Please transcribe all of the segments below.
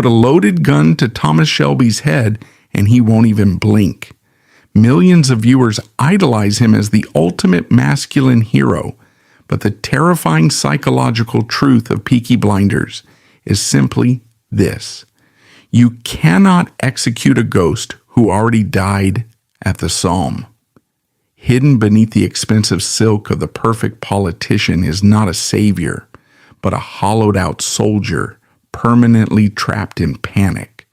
Put a loaded gun to Thomas Shelby's head and he won't even blink. Millions of viewers idolize him as the ultimate masculine hero, but the terrifying psychological truth of Peaky Blinders is simply this. You cannot execute a ghost who already died at the Somme. Hidden beneath the expensive silk of the perfect politician is not a savior, but a hollowed-out soldier permanently trapped in panic.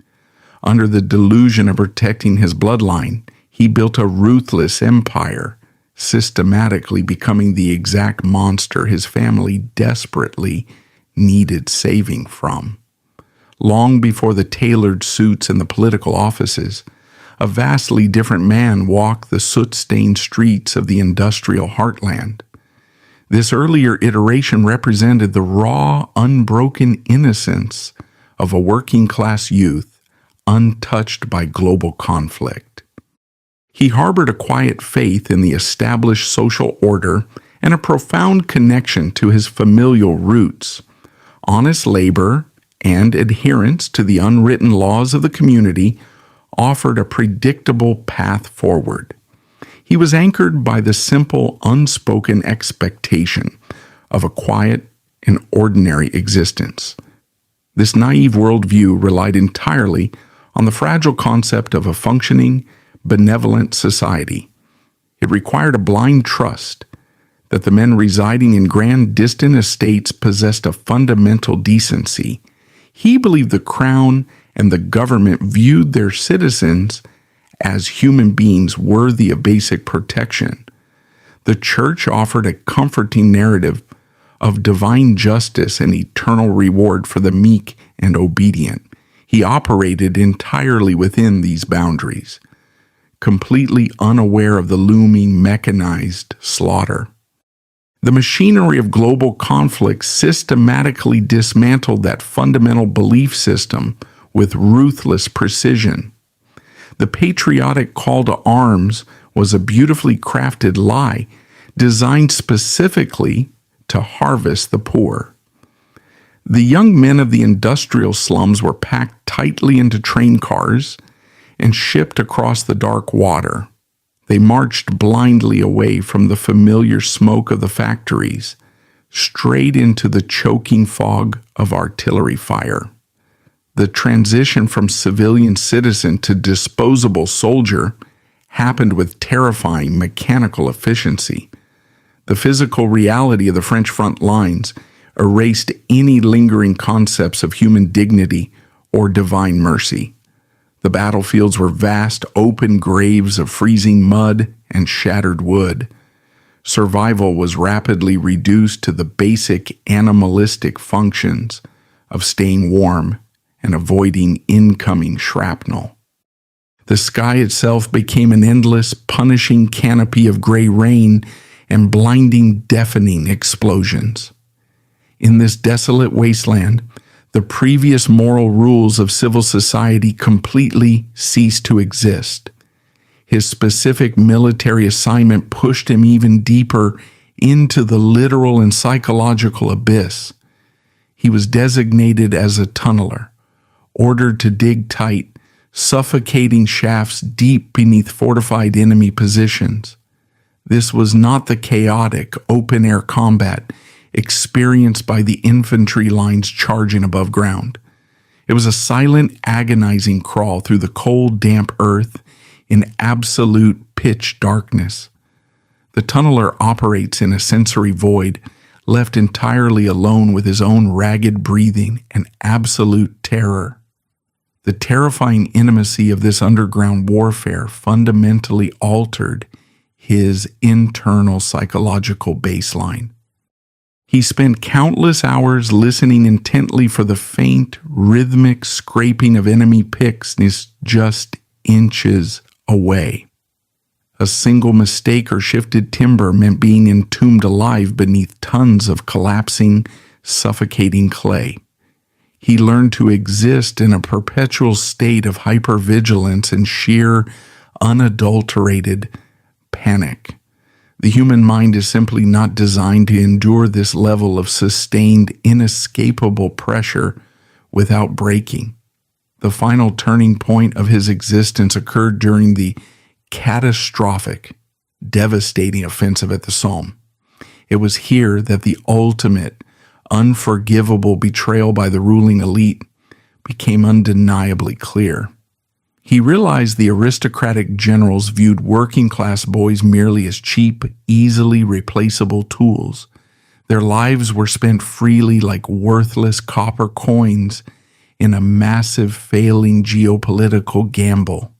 Under the delusion of protecting his bloodline, he built a ruthless empire, systematically becoming the exact monster his family desperately needed saving from. Long before the tailored suits and the political offices, a vastly different man walked the soot-stained streets of the industrial heartland. This earlier iteration represented the raw, unbroken innocence of a working-class youth untouched by global conflict. He harbored a quiet faith in the established social order and a profound connection to his familial roots. Honest labor and adherence to the unwritten laws of the community offered a predictable path forward. He was anchored by the simple, unspoken expectation of a quiet and ordinary existence. This naive worldview relied entirely on the fragile concept of a functioning, benevolent society. It required a blind trust that the men residing in grand distant estates possessed a fundamental decency. He believed the crown and the government viewed their citizens as human beings worthy of basic protection. The church offered a comforting narrative of divine justice and eternal reward for the meek and obedient. He operated entirely within these boundaries, completely unaware of the looming mechanized slaughter. The machinery of global conflict systematically dismantled that fundamental belief system with ruthless precision. The patriotic call to arms was a beautifully crafted lie designed specifically to harvest the poor. The young men of the industrial slums were packed tightly into train cars and shipped across the dark water. They marched blindly away from the familiar smoke of the factories, straight into the choking fog of artillery fire. The transition from civilian citizen to disposable soldier happened with terrifying mechanical efficiency. The physical reality of the French front lines erased any lingering concepts of human dignity or divine mercy. The battlefields were vast, open graves of freezing mud and shattered wood. Survival was rapidly reduced to the basic animalistic functions of staying warm and avoiding incoming shrapnel. The sky itself became an endless, punishing canopy of gray rain and blinding, deafening explosions. In this desolate wasteland, the previous moral rules of civil society completely ceased to exist. His specific military assignment pushed him even deeper into the literal and psychological abyss. He was designated as a tunneler, ordered to dig tight, suffocating shafts deep beneath fortified enemy positions. This was not the chaotic, open-air combat experienced by the infantry lines charging above ground. It was a silent, agonizing crawl through the cold, damp earth in absolute pitch darkness. The tunneler operates in a sensory void, left entirely alone with his own ragged breathing and absolute terror. The terrifying intimacy of this underground warfare fundamentally altered his internal psychological baseline. He spent countless hours listening intently for the faint, rhythmic scraping of enemy picks just inches away. A single mistake or shifted timber meant being entombed alive beneath tons of collapsing, suffocating clay. He learned to exist in a perpetual state of hypervigilance and sheer, unadulterated panic. The human mind is simply not designed to endure this level of sustained, inescapable pressure without breaking. The final turning point of his existence occurred during the catastrophic, devastating offensive at the Somme. It was here that the ultimate, unforgivable betrayal by the ruling elite became undeniably clear. He realized the aristocratic generals viewed working-class boys merely as cheap, easily replaceable tools. Their lives were spent freely like worthless copper coins in a massive, failing geopolitical gamble.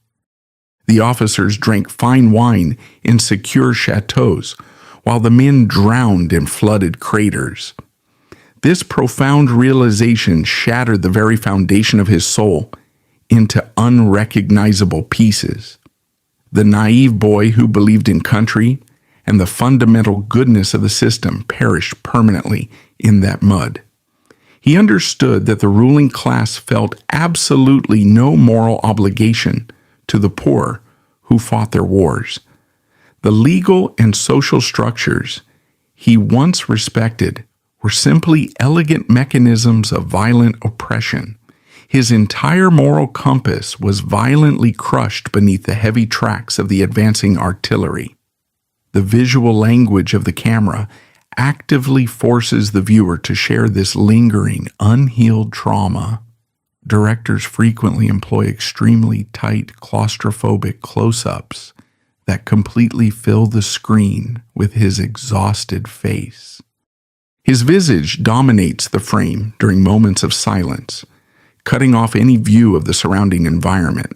The officers drank fine wine in secure chateaus, while the men drowned in flooded craters. This profound realization shattered the very foundation of his soul into unrecognizable pieces. The naive boy who believed in country and the fundamental goodness of the system perished permanently in that mud. He understood that the ruling class felt absolutely no moral obligation to the poor who fought their wars. The legal and social structures he once respected were simply elegant mechanisms of violent oppression. His entire moral compass was violently crushed beneath the heavy tracks of the advancing artillery. The visual language of the camera actively forces the viewer to share this lingering, unhealed trauma. Directors frequently employ extremely tight, claustrophobic close-ups that completely fill the screen with his exhausted face. His visage dominates the frame during moments of silence, cutting off any view of the surrounding environment.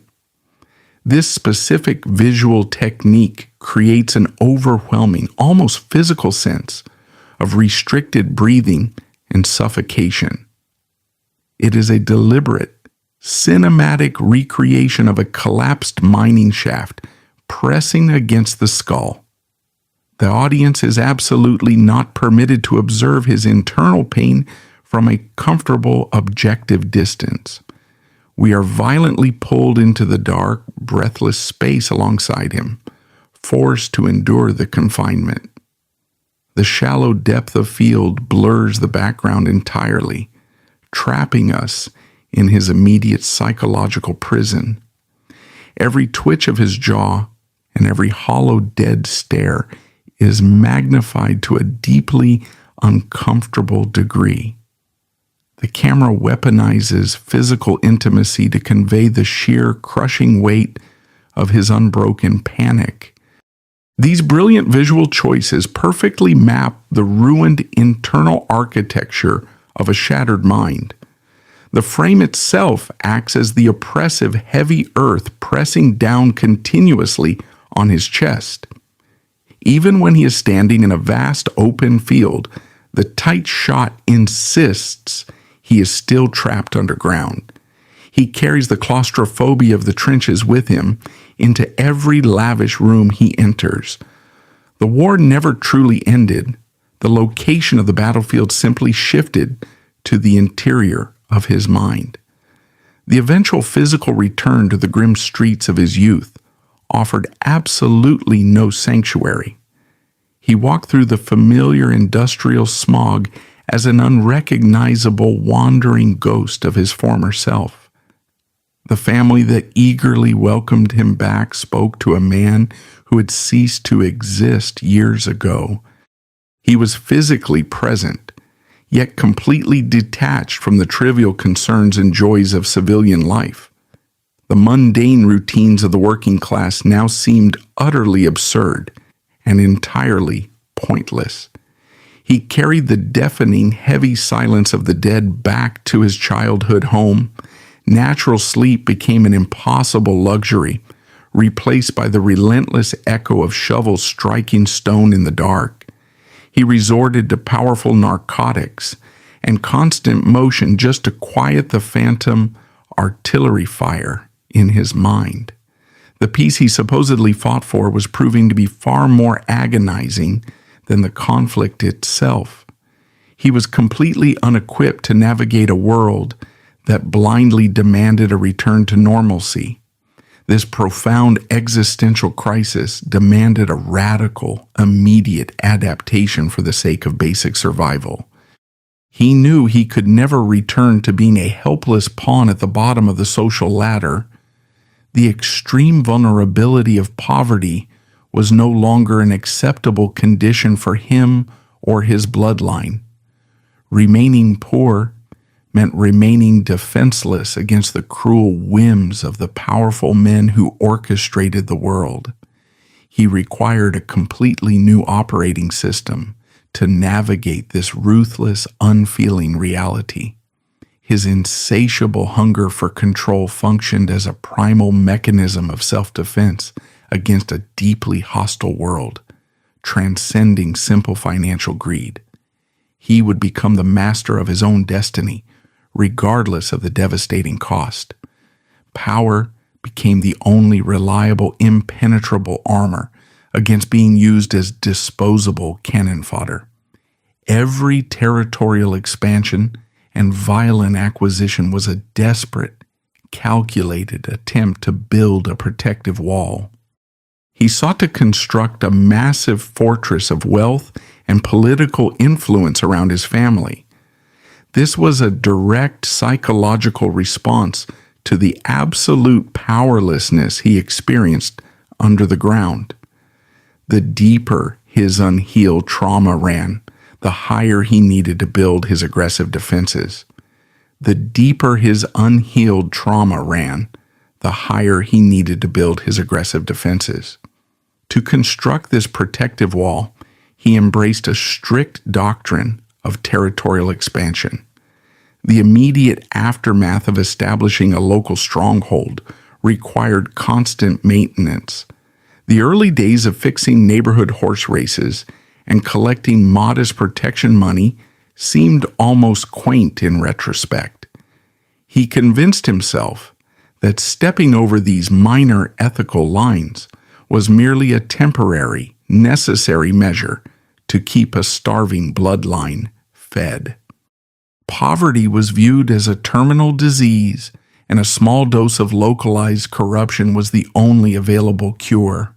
This specific visual technique creates an overwhelming, almost physical sense of restricted breathing and suffocation. It is a deliberate, cinematic recreation of a collapsed mining shaft pressing against the skull. The audience is absolutely not permitted to observe his internal pain from a comfortable, objective distance. We are violently pulled into the dark, breathless space alongside him, forced to endure the confinement. The shallow depth of field blurs the background entirely, trapping us in his immediate psychological prison. Every twitch of his jaw and every hollow, dead stare is magnified to a deeply uncomfortable degree. The camera weaponizes physical intimacy to convey the sheer, crushing weight of his unbroken panic. These brilliant visual choices perfectly map the ruined internal architecture of a shattered mind. The frame itself acts as the oppressive, heavy earth pressing down continuously on his chest. Even when he is standing in a vast open field, the tight shot insists he is still trapped underground. He carries the claustrophobia of the trenches with him into every lavish room he enters. The war never truly ended. The location of the battlefield simply shifted to the interior of his mind. The eventual physical return to the grim streets of his youth offered absolutely no sanctuary. He walked through the familiar industrial smog as an unrecognizable wandering ghost of his former self. The family that eagerly welcomed him back spoke to a man who had ceased to exist years ago. He was physically present, yet completely detached from the trivial concerns and joys of civilian life. The mundane routines of the working class now seemed utterly absurd and entirely pointless. He carried the deafening, heavy silence of the dead back to his childhood home. Natural sleep became an impossible luxury, replaced by the relentless echo of shovels striking stone in the dark. He resorted to powerful narcotics and constant motion just to quiet the phantom artillery fire in his mind. The peace he supposedly fought for was proving to be far more agonizing than the conflict itself. He was completely unequipped to navigate a world that blindly demanded a return to normalcy. This profound existential crisis demanded a radical, immediate adaptation for the sake of basic survival. He knew he could never return to being a helpless pawn at the bottom of the social ladder. The extreme vulnerability of poverty was no longer an acceptable condition for him or his bloodline. Remaining poor meant remaining defenseless against the cruel whims of the powerful men who orchestrated the world. He required a completely new operating system to navigate this ruthless, unfeeling reality. His insatiable hunger for control functioned as a primal mechanism of self-defense against a deeply hostile world, transcending simple financial greed. He would become the master of his own destiny, regardless of the devastating cost. Power became the only reliable, impenetrable armor against being used as disposable cannon fodder. Every territorial expansion and violent acquisition was a desperate, calculated attempt to build a protective wall. He sought to construct a massive fortress of wealth and political influence around his family. This was a direct psychological response to the absolute powerlessness he experienced under the ground. The deeper his unhealed trauma ran, the higher he needed to build his aggressive defenses. The deeper his unhealed trauma ran, the higher he needed to build his aggressive defenses. To construct this protective wall, he embraced a strict doctrine of territorial expansion. The immediate aftermath of establishing a local stronghold required constant maintenance. The early days of fixing neighborhood horse races and collecting modest protection money seemed almost quaint in retrospect. He convinced himself that stepping over these minor ethical lines was merely a temporary, necessary measure to keep a starving bloodline fed. Poverty was viewed as a terminal disease, and a small dose of localized corruption was the only available cure.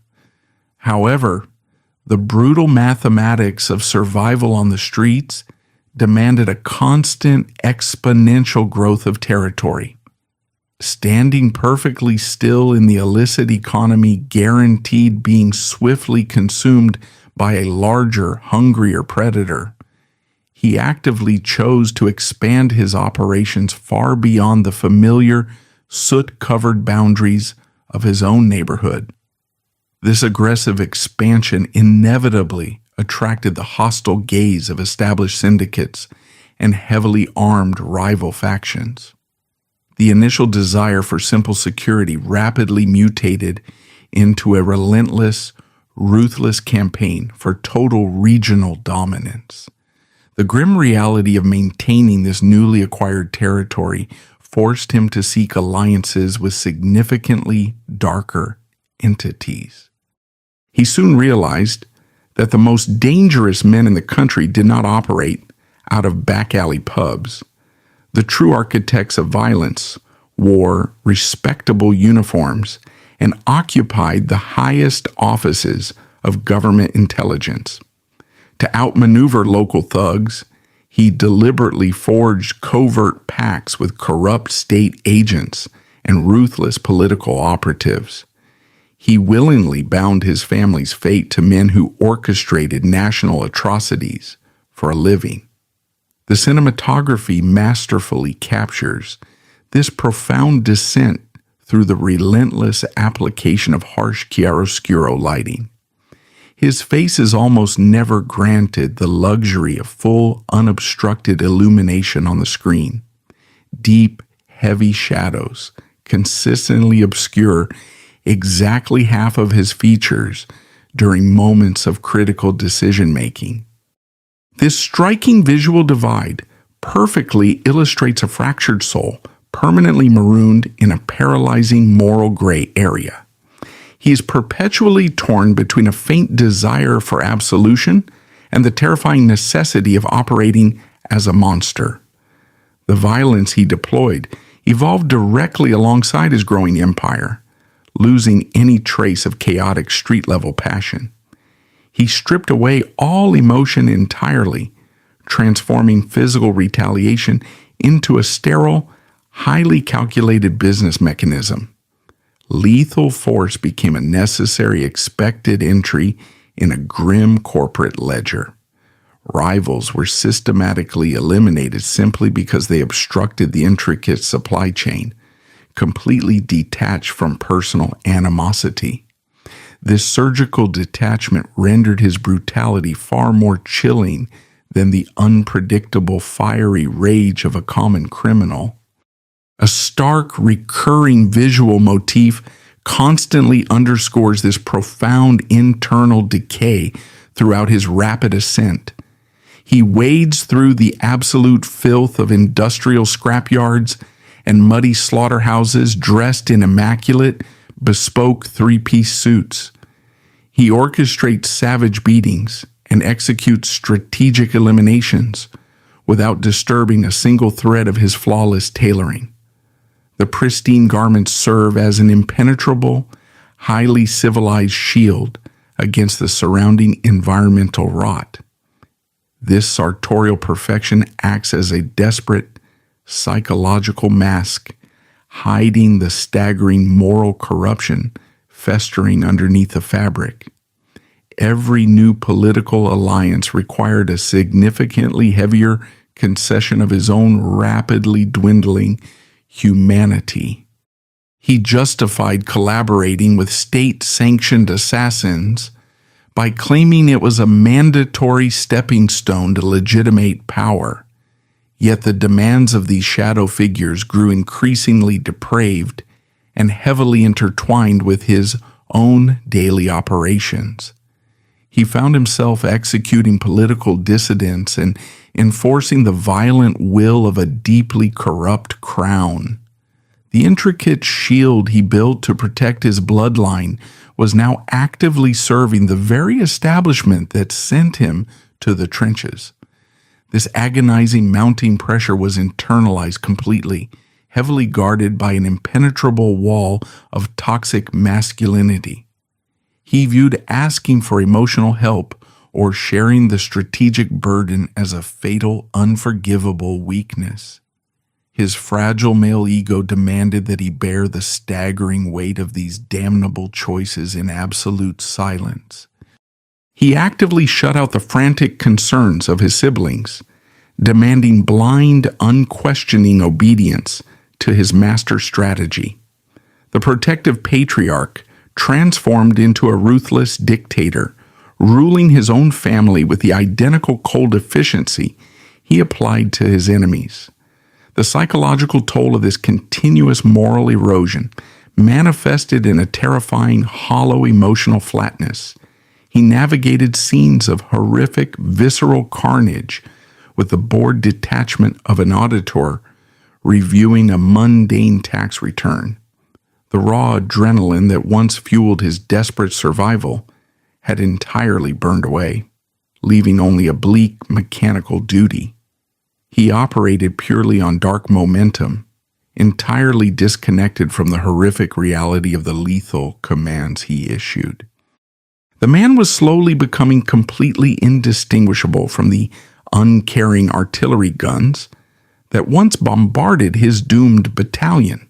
However, the brutal mathematics of survival on the streets demanded a constant, exponential growth of territory. Standing perfectly still in the illicit economy guaranteed being swiftly consumed by a larger, hungrier predator. He actively chose to expand his operations far beyond the familiar, soot-covered boundaries of his own neighborhood. This aggressive expansion inevitably attracted the hostile gaze of established syndicates and heavily armed rival factions. The initial desire for simple security rapidly mutated into a relentless, ruthless campaign for total regional dominance. The grim reality of maintaining this newly acquired territory forced him to seek alliances with significantly darker entities. He soon realized that the most dangerous men in the country did not operate out of back-alley pubs. The true architects of violence wore respectable uniforms and occupied the highest offices of government intelligence. To outmaneuver local thugs, he deliberately forged covert pacts with corrupt state agents and ruthless political operatives. He willingly bound his family's fate to men who orchestrated national atrocities for a living. The cinematography masterfully captures this profound descent through the relentless application of harsh chiaroscuro lighting. His face is almost never granted the luxury of full, unobstructed illumination on the screen. Deep, heavy shadows consistently obscure exactly half of his features during moments of critical decision-making. This striking visual divide perfectly illustrates a fractured soul permanently marooned in a paralyzing moral gray area. He is perpetually torn between a faint desire for absolution and the terrifying necessity of operating as a monster. The violence he deployed evolved directly alongside his growing empire, losing any trace of chaotic street-level passion. He stripped away all emotion entirely, transforming physical retaliation into a sterile, highly calculated business mechanism. Lethal force became a necessary, expected entry in a grim corporate ledger. Rivals were systematically eliminated simply because they obstructed the intricate supply chain, completely detached from personal animosity. This surgical detachment rendered his brutality far more chilling than the unpredictable, fiery rage of a common criminal. A stark, recurring visual motif constantly underscores this profound internal decay throughout his rapid ascent. He wades through the absolute filth of industrial scrapyards and muddy slaughterhouses dressed in immaculate, bespoke three-piece suits. He orchestrates savage beatings and executes strategic eliminations without disturbing a single thread of his flawless tailoring. The pristine garments serve as an impenetrable, highly civilized shield against the surrounding environmental rot. This sartorial perfection acts as a desperate, psychological mask, hiding the staggering moral corruption festering underneath the fabric. Every new political alliance required a significantly heavier concession of his own rapidly dwindling humanity. He justified collaborating with state-sanctioned assassins by claiming it was a mandatory stepping stone to legitimate power. Yet the demands of these shadow figures grew increasingly depraved and heavily intertwined with his own daily operations. He found himself executing political dissidents and enforcing the violent will of a deeply corrupt crown. The intricate shield he built to protect his bloodline was now actively serving the very establishment that sent him to the trenches. This agonizing mounting pressure was internalized completely, heavily guarded by an impenetrable wall of toxic masculinity. He viewed asking for emotional help or sharing the strategic burden as a fatal, unforgivable weakness. His fragile male ego demanded that he bear the staggering weight of these damnable choices in absolute silence. He actively shut out the frantic concerns of his siblings, demanding blind, unquestioning obedience to his master strategy. The protective patriarch transformed into a ruthless dictator, ruling his own family with the identical cold efficiency he applied to his enemies. The psychological toll of this continuous moral erosion manifested in a terrifying, hollow emotional flatness. He navigated scenes of horrific, visceral carnage with the bored detachment of an auditor reviewing a mundane tax return. The raw adrenaline that once fueled his desperate survival had entirely burned away, leaving only a bleak mechanical duty. He operated purely on dark momentum, entirely disconnected from the horrific reality of the lethal commands he issued. The man was slowly becoming completely indistinguishable from the uncaring artillery guns that once bombarded his doomed battalion.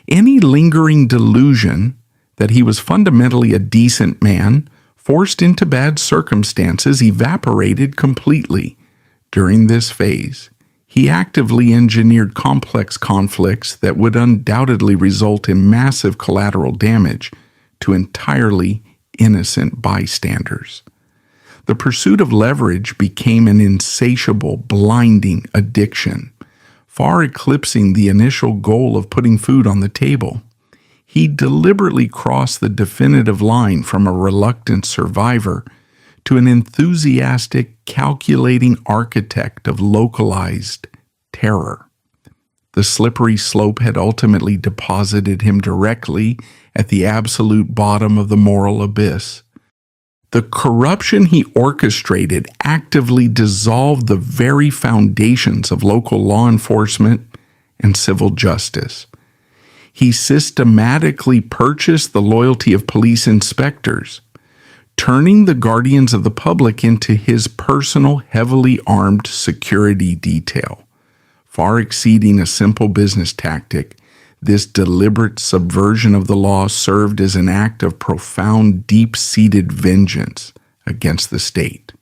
Any lingering delusion that he was fundamentally a decent man, forced into bad circumstances, evaporated completely. During this phase, he actively engineered complex conflicts that would undoubtedly result in massive collateral damage to entirely innocent bystanders. The pursuit of leverage became an insatiable, blinding addiction, far eclipsing the initial goal of putting food on the table. He deliberately crossed the definitive line from a reluctant survivor to an enthusiastic, calculating architect of localized terror. The slippery slope had ultimately deposited him directly at the absolute bottom of the moral abyss. The corruption he orchestrated actively dissolved the very foundations of local law enforcement and civil justice. He systematically purchased the loyalty of police inspectors, turning the guardians of the public into his personal, heavily armed security detail. Far exceeding a simple business tactic, this deliberate subversion of the law served as an act of profound, deep-seated vengeance against the state.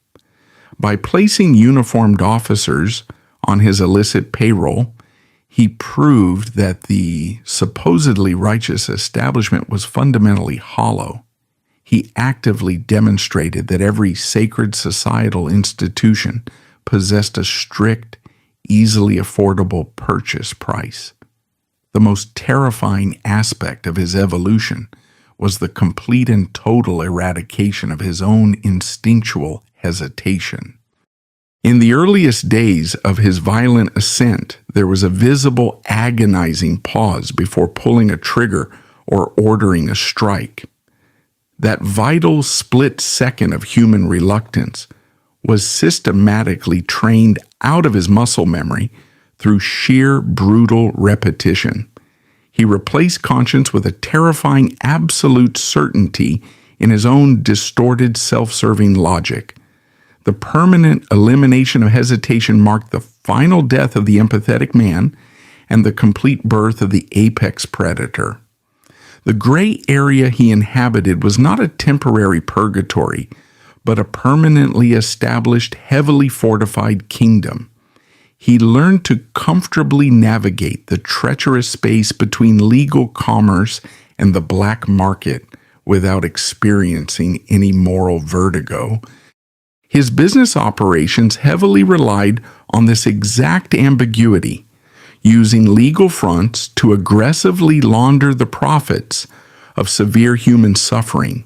By placing uniformed officers on his illicit payroll, he proved that the supposedly righteous establishment was fundamentally hollow. He actively demonstrated that every sacred societal institution possessed a strict, easily affordable purchase price. The most terrifying aspect of his evolution was the complete and total eradication of his own instinctual hesitation. In the earliest days of his violent ascent, there was a visible, agonizing pause before pulling a trigger or ordering a strike. That vital split second of human reluctance was systematically trained out of his muscle memory through sheer brutal repetition. He replaced conscience with a terrifying absolute certainty in his own distorted self-serving logic. The permanent elimination of hesitation marked the final death of the empathetic man and the complete birth of the apex predator. The gray area he inhabited was not a temporary purgatory, but a permanently established, heavily fortified kingdom. He learned to comfortably navigate the treacherous space between legal commerce and the black market without experiencing any moral vertigo. His business operations heavily relied on this exact ambiguity, using legal fronts to aggressively launder the profits of severe human suffering.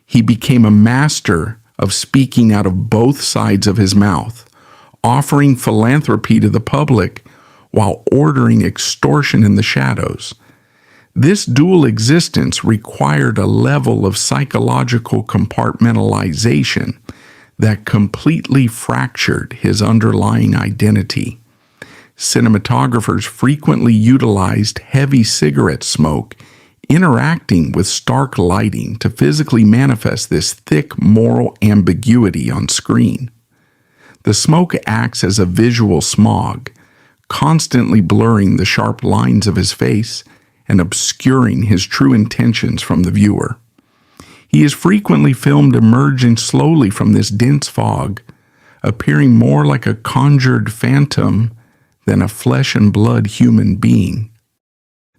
He became a master of speaking out of both sides of his mouth, offering philanthropy to the public while ordering extortion in the shadows. This dual existence required a level of psychological compartmentalization that completely fractured his underlying identity. Cinematographers frequently utilized heavy cigarette smoke interacting with stark lighting to physically manifest this thick moral ambiguity on screen. The smoke acts as a visual smog, constantly blurring the sharp lines of his face and obscuring his true intentions from the viewer. He is frequently filmed emerging slowly from this dense fog, appearing more like a conjured phantom than a flesh and blood human being.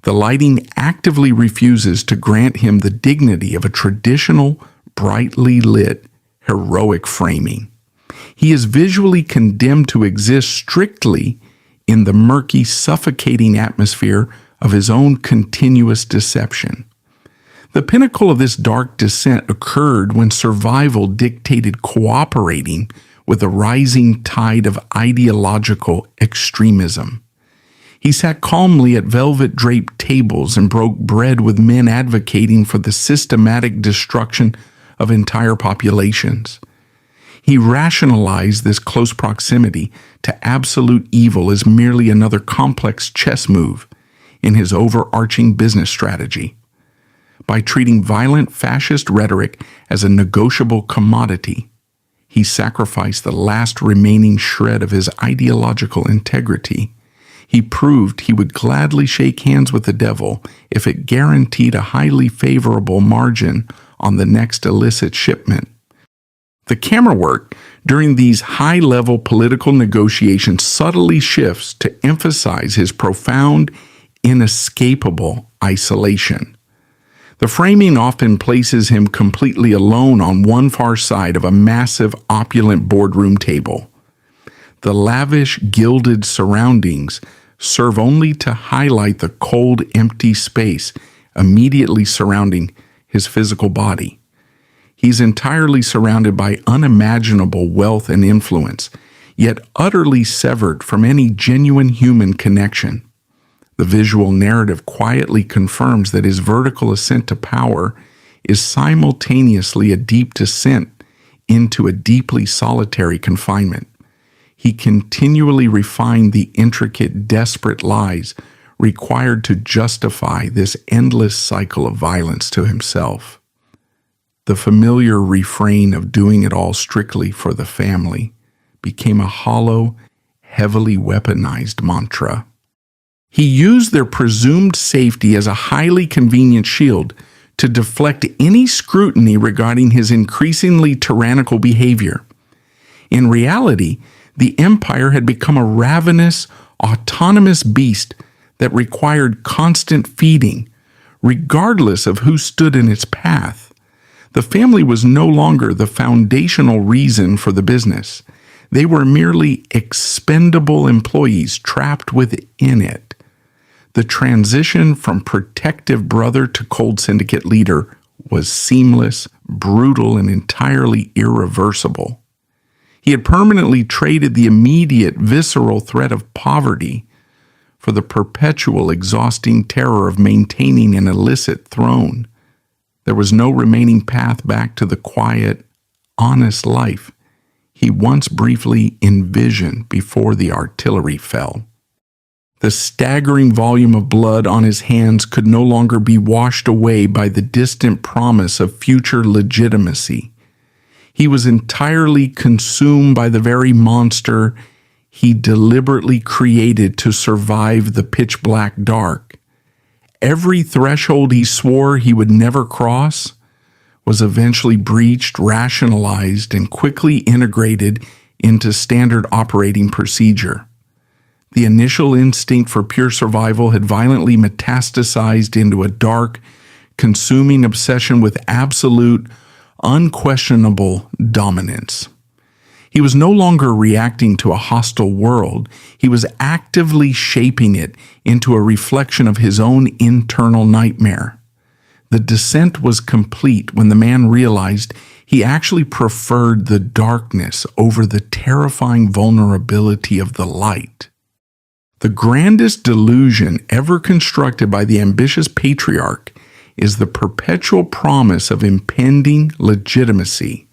The lighting actively refuses to grant him the dignity of a traditional, brightly lit, heroic framing. He is visually condemned to exist strictly in the murky, suffocating atmosphere of his own continuous deception. The pinnacle of this dark descent occurred when survival dictated cooperating with a rising tide of ideological extremism. He sat calmly at velvet-draped tables and broke bread with men advocating for the systematic destruction of entire populations. He rationalized this close proximity to absolute evil as merely another complex chess move in his overarching business strategy. By treating violent fascist rhetoric as a negotiable commodity, he sacrificed the last remaining shred of his ideological integrity. He proved he would gladly shake hands with the devil if it guaranteed a highly favorable margin on the next illicit shipment. The camera work during these high-level political negotiations subtly shifts to emphasize his profound, inescapable isolation. The framing often places him completely alone on one far side of a massive, opulent boardroom table. The lavish, gilded surroundings serve only to highlight the cold, empty space immediately surrounding his physical body. He's entirely surrounded by unimaginable wealth and influence, yet utterly severed from any genuine human connection. The visual narrative quietly confirms that his vertical ascent to power is simultaneously a deep descent into a deeply solitary confinement. He continually refined the intricate, desperate lies required to justify this endless cycle of violence to himself. The familiar refrain of doing it all strictly for the family became a hollow, heavily weaponized mantra. He used their presumed safety as a highly convenient shield to deflect any scrutiny regarding his increasingly tyrannical behavior. In reality, the empire had become a ravenous, autonomous beast that required constant feeding, regardless of who stood in its path. The family was no longer the foundational reason for the business. They were merely expendable employees trapped within it. The transition from protective brother to cold syndicate leader was seamless, brutal, and entirely irreversible. He had permanently traded the immediate, visceral threat of poverty for the perpetual, exhausting terror of maintaining an illicit throne. There was no remaining path back to the quiet, honest life he once briefly envisioned before the artillery fell. The staggering volume of blood on his hands could no longer be washed away by the distant promise of future legitimacy. He was entirely consumed by the very monster he deliberately created to survive the pitch-black dark. Every threshold he swore he would never cross was eventually breached, rationalized, and quickly integrated into standard operating procedure. The initial instinct for pure survival had violently metastasized into a dark, consuming obsession with absolute, unquestionable dominance. He was no longer reacting to a hostile world. He was actively shaping it into a reflection of his own internal nightmare. The descent was complete when the man realized he actually preferred the darkness over the terrifying vulnerability of the light. The grandest delusion ever constructed by the ambitious patriarch is the perpetual promise of impending legitimacy.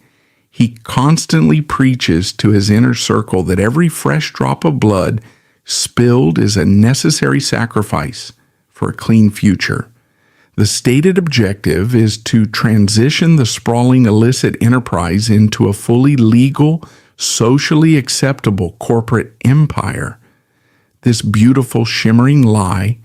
He constantly preaches to his inner circle that every fresh drop of blood spilled is a necessary sacrifice for a clean future. The stated objective is to transition the sprawling illicit enterprise into a fully legal, socially acceptable corporate empire. This beautiful, shimmering lie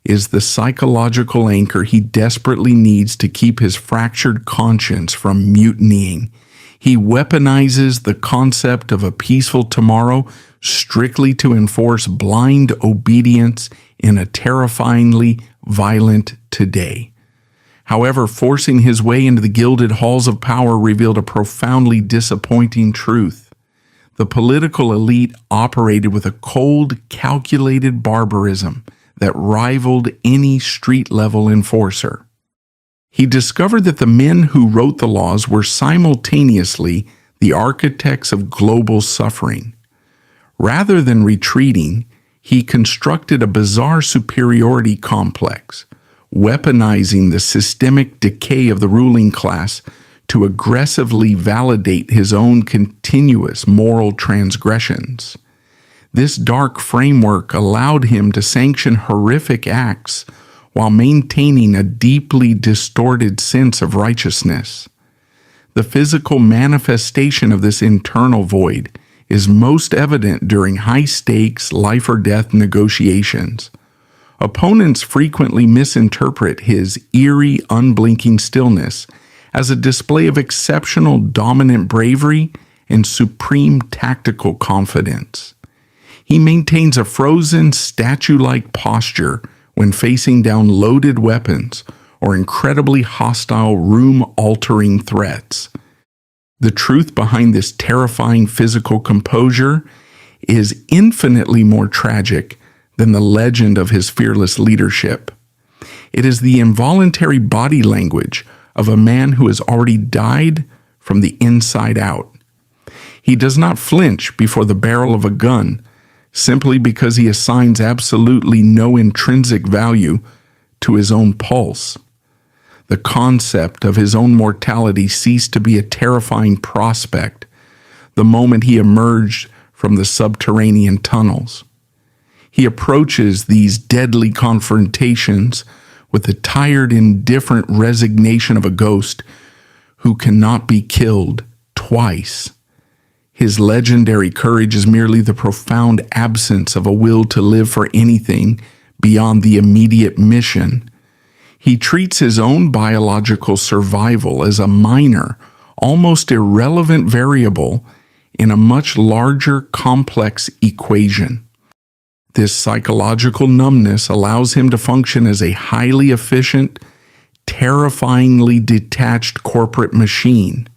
is the psychological anchor he desperately needs to keep his fractured conscience from mutinying. He weaponizes the concept of a peaceful tomorrow strictly to enforce blind obedience in a terrifyingly violent today. However, forcing his way into the gilded halls of power revealed a profoundly disappointing truth. The political elite operated with a cold, calculated barbarism that rivaled any street-level enforcer. He discovered that the men who wrote the laws were simultaneously the architects of global suffering. Rather than retreating, he constructed a bizarre superiority complex, weaponizing the systemic decay of the ruling class to aggressively validate his own continuous moral transgressions. This dark framework allowed him to sanction horrific acts while maintaining a deeply distorted sense of righteousness. The physical manifestation of this internal void is most evident during high-stakes, life-or-death negotiations. Opponents frequently misinterpret his eerie, unblinking stillness as a display of exceptional dominant bravery and supreme tactical confidence. He maintains a frozen, statue-like posture when facing down loaded weapons or incredibly hostile, room-altering threats. The truth behind this terrifying physical composure is infinitely more tragic than the legend of his fearless leadership. It is the involuntary body language of a man who has already died from the inside out. He does not flinch before the barrel of a gun simply because he assigns absolutely no intrinsic value to his own pulse. The concept of his own mortality ceased to be a terrifying prospect the moment he emerged from the subterranean tunnels. He approaches these deadly confrontations with the tired, indifferent resignation of a ghost who cannot be killed twice. His legendary courage is merely the profound absence of a will to live for anything beyond the immediate mission. He treats his own biological survival as a minor, almost irrelevant variable in a much larger, complex equation. This psychological numbness allows him to function as a highly efficient, terrifyingly detached corporate machine.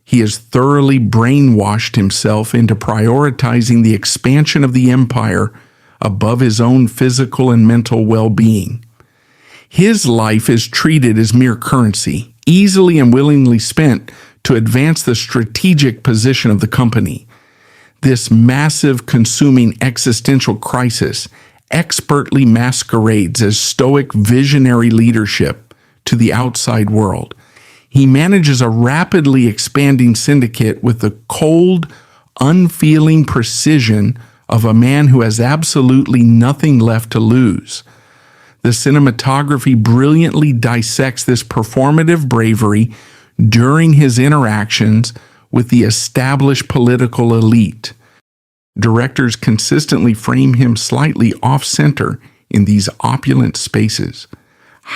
He has thoroughly brainwashed himself into prioritizing the expansion of the empire above his own physical and mental well-being. His life is treated as mere currency, easily and willingly spent to advance the strategic position of the company. This massive, consuming existential crisis expertly masquerades as stoic, visionary leadership to the outside world. He manages a rapidly expanding syndicate with the cold, unfeeling precision of a man who has absolutely nothing left to lose. The cinematography brilliantly dissects this performative bravery during his interactions with the established political elite. Directors consistently frame him slightly off-center in these opulent spaces,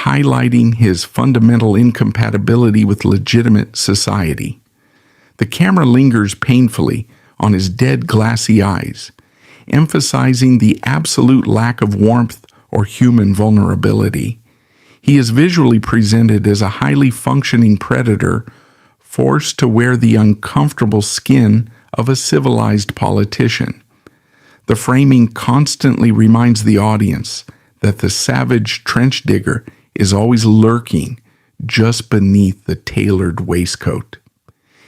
highlighting his fundamental incompatibility with legitimate society. The camera lingers painfully on his dead, glassy eyes, emphasizing the absolute lack of warmth or human vulnerability. He is visually presented as a highly functioning predator forced to wear the uncomfortable skin of a civilized politician. The framing constantly reminds the audience that the savage trench digger is always lurking just beneath the tailored waistcoat.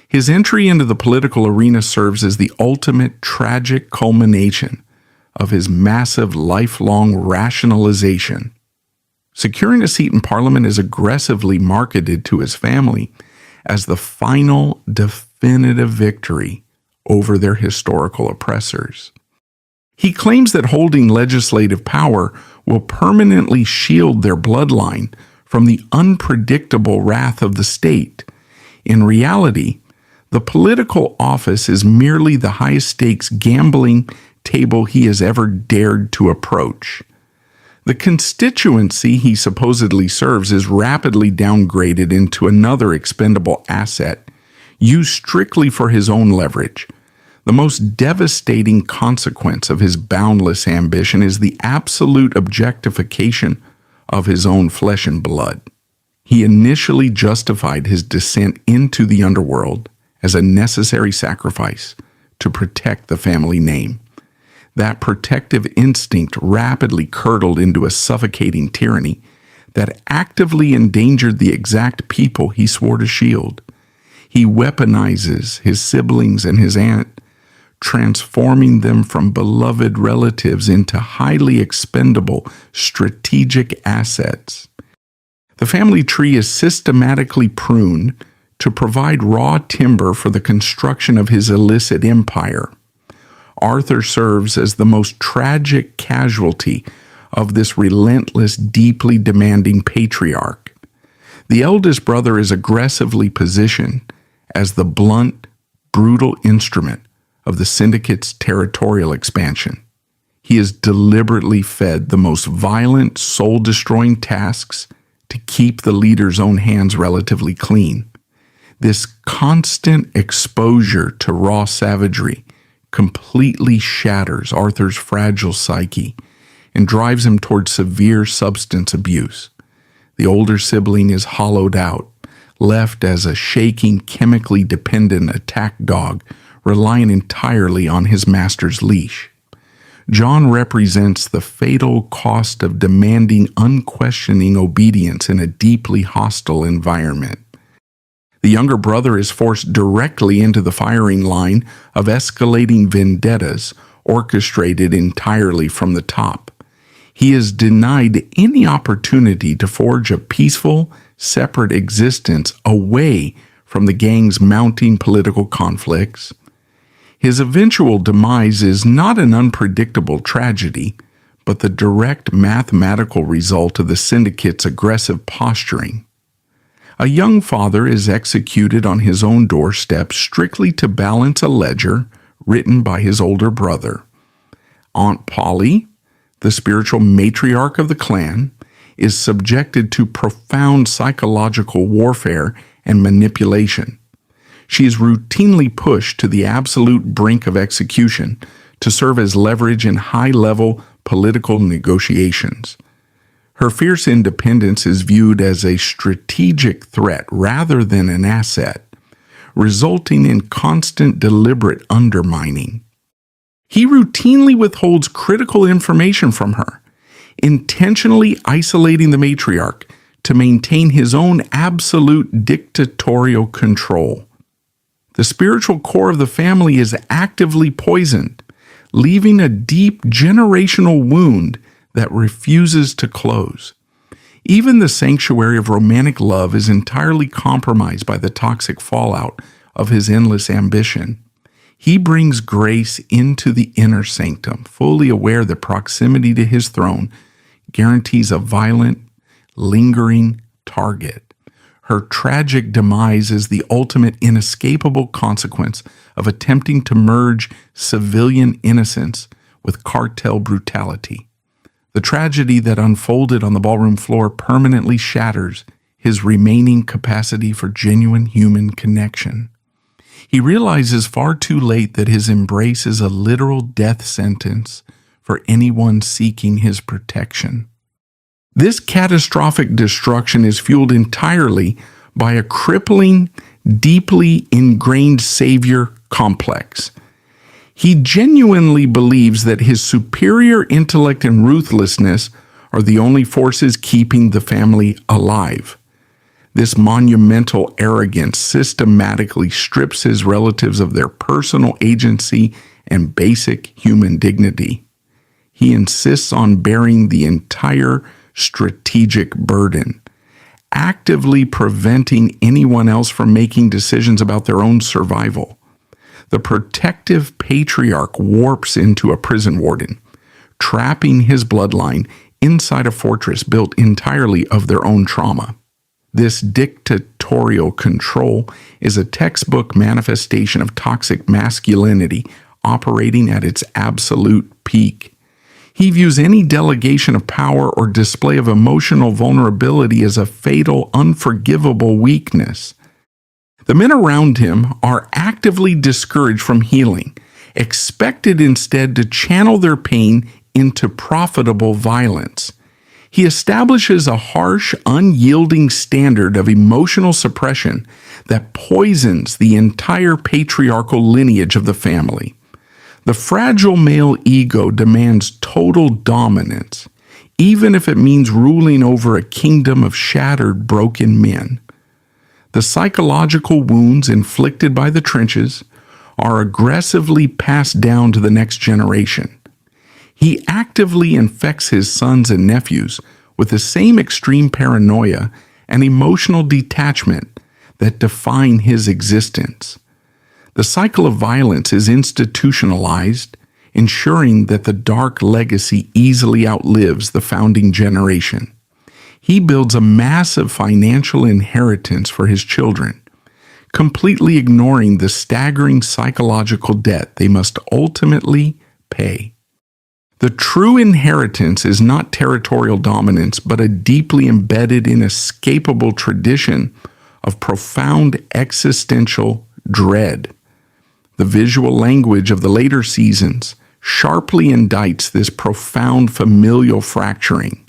His entry into the political arena serves as the ultimate tragic culmination of his massive lifelong rationalization. Securing a seat in Parliament is aggressively marketed to his family as the final definitive victory over their historical oppressors. He claims that holding legislative power will permanently shield their bloodline from the unpredictable wrath of the state. In reality, the political office is merely the highest stakes gambling table he has ever dared to approach. The constituency he supposedly serves is rapidly downgraded into another expendable asset, used strictly for his own leverage. The most devastating consequence of his boundless ambition is the absolute objectification of his own flesh and blood. He initially justified his descent into the underworld as a necessary sacrifice to protect the family name. That protective instinct rapidly curdled into a suffocating tyranny that actively endangered the exact people he swore to shield. He weaponizes his siblings and his aunt, transforming them from beloved relatives into highly expendable strategic assets. The family tree is systematically pruned to provide raw timber for the construction of his illicit empire. Arthur serves as the most tragic casualty of this relentless, deeply demanding patriarch. The eldest brother is aggressively positioned as the blunt, brutal instrument of the syndicate's territorial expansion. He is deliberately fed the most violent, soul-destroying tasks to keep the leader's own hands relatively clean. This constant exposure to raw savagery completely shatters Arthur's fragile psyche and drives him toward severe substance abuse. The older sibling is hollowed out, left as a shaking, chemically dependent attack dog, relying entirely on his master's leash. John represents the fatal cost of demanding unquestioning obedience in a deeply hostile environment. The younger brother is forced directly into the firing line of escalating vendettas orchestrated entirely from the top. He is denied any opportunity to forge a peaceful, separate existence away from the gang's mounting political conflicts. His eventual demise is not an unpredictable tragedy, but the direct mathematical result of the syndicate's aggressive posturing. A young father is executed on his own doorstep strictly to balance a ledger written by his older brother. Aunt Polly, the spiritual matriarch of the clan, is subjected to profound psychological warfare and manipulation. She is routinely pushed to the absolute brink of execution to serve as leverage in high-level political negotiations. Her fierce independence is viewed as a strategic threat rather than an asset, resulting in constant deliberate undermining. He routinely withholds critical information from her, intentionally isolating the matriarch to maintain his own absolute dictatorial control. The spiritual core of the family is actively poisoned, leaving a deep generational wound that refuses to close. Even the sanctuary of romantic love is entirely compromised by the toxic fallout of his endless ambition. He brings grace into the inner sanctum, fully aware that proximity to his throne guarantees a violent, lingering target. Her tragic demise is the ultimate inescapable consequence of attempting to merge civilian innocence with cartel brutality. The tragedy that unfolded on the ballroom floor permanently shatters his remaining capacity for genuine human connection. He realizes far too late that his embrace is a literal death sentence for anyone seeking his protection. This catastrophic destruction is fueled entirely by a crippling, deeply ingrained savior complex. He genuinely believes that his superior intellect and ruthlessness are the only forces keeping the family alive. This monumental arrogance systematically strips his relatives of their personal agency and basic human dignity. He insists on bearing the entire strategic burden, actively preventing anyone else from making decisions about their own survival. The protective patriarch warps into a prison warden, trapping his bloodline inside a fortress built entirely of their own trauma. This dictatorial control is a textbook manifestation of toxic masculinity operating at its absolute peak. He views any delegation of power or display of emotional vulnerability as a fatal, unforgivable weakness. The men around him are actively discouraged from healing, expected instead to channel their pain into profitable violence. He establishes a harsh, unyielding standard of emotional suppression that poisons the entire patriarchal lineage of the family. The fragile male ego demands total dominance, even if it means ruling over a kingdom of shattered, broken men. The psychological wounds inflicted by the trenches are aggressively passed down to the next generation. He actively infects his sons and nephews with the same extreme paranoia and emotional detachment that define his existence. The cycle of violence is institutionalized, ensuring that the dark legacy easily outlives the founding generation. He builds a massive financial inheritance for his children, completely ignoring the staggering psychological debt they must ultimately pay. The true inheritance is not territorial dominance, but a deeply embedded, inescapable tradition of profound existential dread. The visual language of the later seasons sharply indicts this profound familial fracturing.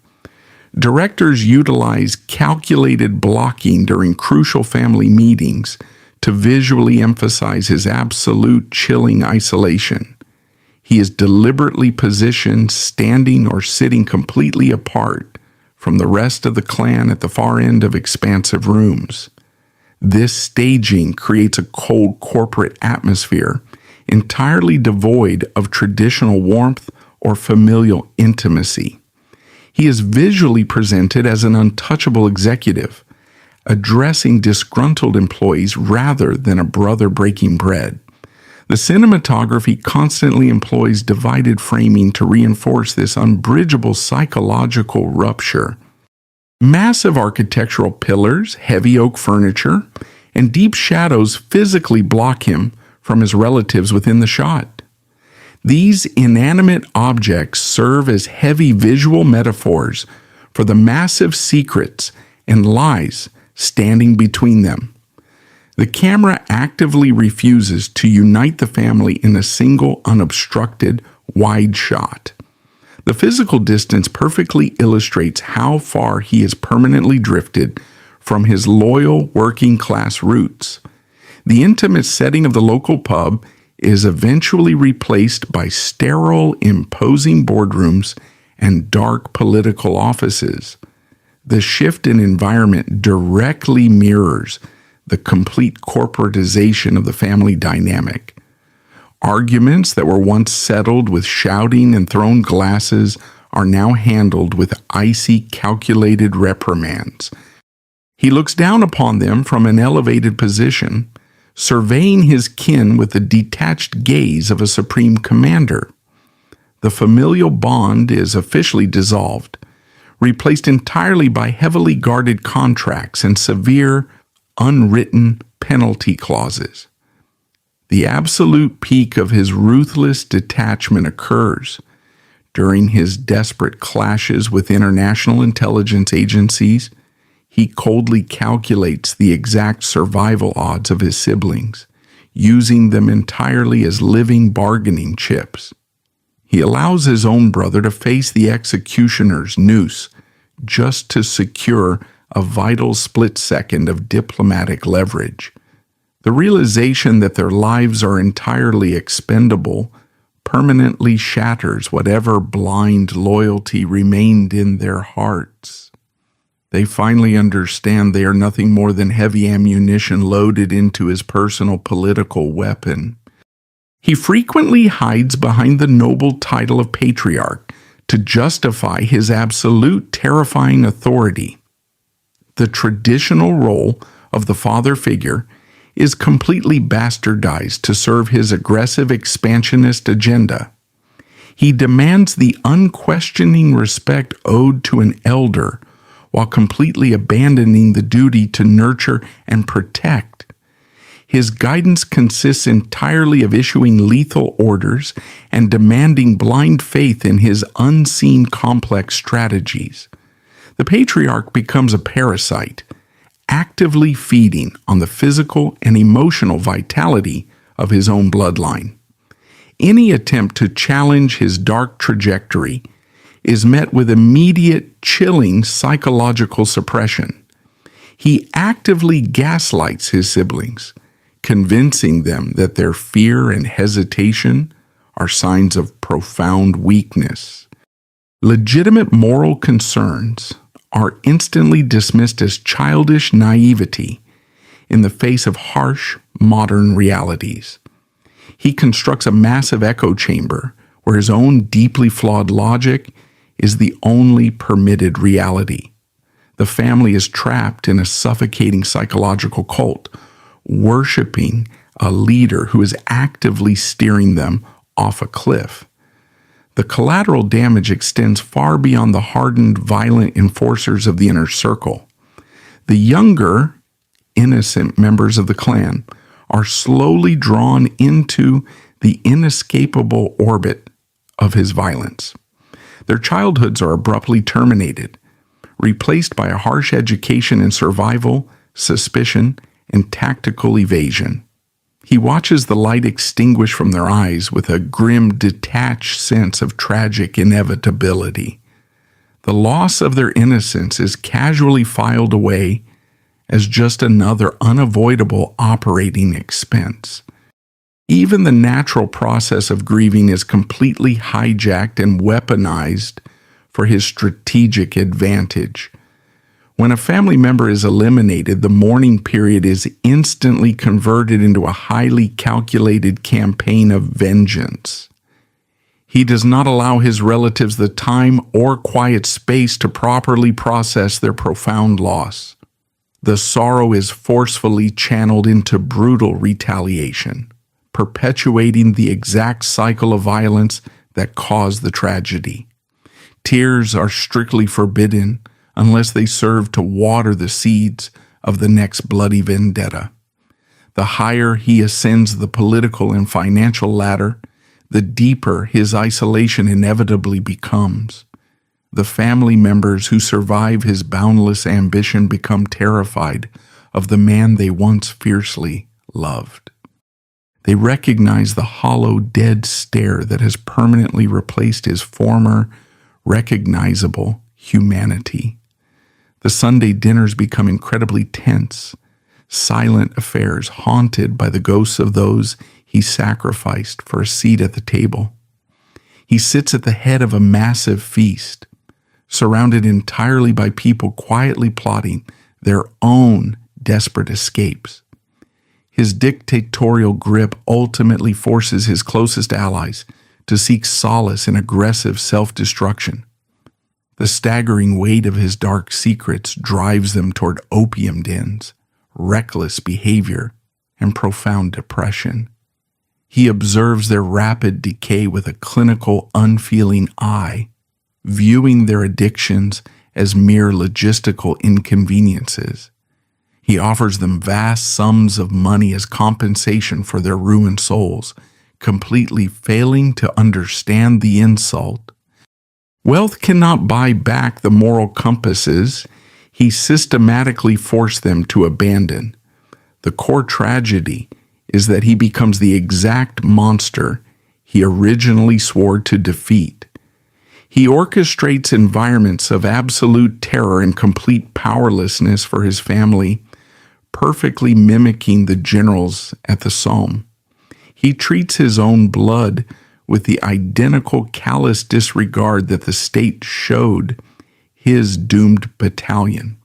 Directors utilize calculated blocking during crucial family meetings to visually emphasize his absolute chilling isolation. He is deliberately positioned standing or sitting completely apart from the rest of the clan at the far end of expansive rooms. This staging creates a cold corporate atmosphere entirely devoid of traditional warmth or familial intimacy. He is visually presented as an untouchable executive, addressing disgruntled employees rather than a brother breaking bread. The cinematography constantly employs divided framing to reinforce this unbridgeable psychological rupture. Massive architectural pillars, heavy oak furniture, and deep shadows physically block him from his relatives within the shot. These inanimate objects serve as heavy visual metaphors for the massive secrets and lies standing between them. The camera actively refuses to unite the family in a single, unobstructed, wide shot. The physical distance perfectly illustrates how far he has permanently drifted from his loyal working-class roots. The intimate setting of the local pub is eventually replaced by sterile, imposing boardrooms and dark political offices. The shift in environment directly mirrors the complete corporatization of the family dynamic. Arguments that were once settled with shouting and thrown glasses are now handled with icy, calculated reprimands. He looks down upon them from an elevated position, surveying his kin with the detached gaze of a supreme commander. The familial bond is officially dissolved, replaced entirely by heavily guarded contracts and severe, unwritten penalty clauses. The absolute peak of his ruthless detachment occurs during his desperate clashes with international intelligence agencies. He coldly calculates the exact survival odds of his siblings, using them entirely as living bargaining chips. He allows his own brother to face the executioner's noose just to secure a vital split second of diplomatic leverage. The realization that their lives are entirely expendable permanently shatters whatever blind loyalty remained in their hearts. They finally understand they are nothing more than heavy ammunition loaded into his personal political weapon. He frequently hides behind the noble title of patriarch to justify his absolute terrifying authority. The traditional role of the father figure is completely bastardized to serve his aggressive expansionist agenda. He demands the unquestioning respect owed to an elder while completely abandoning the duty to nurture and protect. His guidance consists entirely of issuing lethal orders and demanding blind faith in his unseen complex strategies. The patriarch becomes a parasite, actively feeding on the physical and emotional vitality of his own bloodline. Any attempt to challenge his dark trajectory is met with immediate, chilling psychological suppression. He actively gaslights his siblings, convincing them that their fear and hesitation are signs of profound weakness. Legitimate moral concerns are instantly dismissed as childish naivety in the face of harsh, modern realities. He constructs a massive echo chamber where his own deeply flawed logic is the only permitted reality. The family is trapped in a suffocating psychological cult, worshiping a leader who is actively steering them off a cliff. The collateral damage extends far beyond the hardened, violent enforcers of the inner circle. The younger, innocent members of the clan are slowly drawn into the inescapable orbit of his violence. Their childhoods are abruptly terminated, replaced by a harsh education in survival, suspicion, and tactical evasion. He watches the light extinguish from their eyes with a grim, detached sense of tragic inevitability. The loss of their innocence is casually filed away as just another unavoidable operating expense. Even the natural process of grieving is completely hijacked and weaponized for his strategic advantage. When a family member is eliminated, the mourning period is instantly converted into a highly calculated campaign of vengeance. He does not allow his relatives the time or quiet space to properly process their profound loss. The sorrow is forcefully channeled into brutal retaliation, perpetuating the exact cycle of violence that caused the tragedy. Tears are strictly forbidden unless they serve to water the seeds of the next bloody vendetta. The higher he ascends the political and financial ladder, the deeper his isolation inevitably becomes. The family members who survive his boundless ambition become terrified of the man they once fiercely loved. They recognize the hollow, dead stare that has permanently replaced his former, recognizable humanity. The Sunday dinners become incredibly tense, silent affairs haunted by the ghosts of those he sacrificed for a seat at the table. He sits at the head of a massive feast, surrounded entirely by people quietly plotting their own desperate escapes. His dictatorial grip ultimately forces his closest allies to seek solace in aggressive self-destruction. The staggering weight of his dark secrets drives them toward opium dens, reckless behavior, and profound depression. He observes their rapid decay with a clinical, unfeeling eye, viewing their addictions as mere logistical inconveniences. He offers them vast sums of money as compensation for their ruined souls, completely failing to understand the insult. Wealth cannot buy back the moral compasses he systematically forced them to abandon. The core tragedy is that he becomes the exact monster he originally swore to defeat. He orchestrates environments of absolute terror and complete powerlessness for his family, perfectly mimicking the generals at the Somme. He treats his own blood with the identical callous disregard that the state showed his doomed battalion.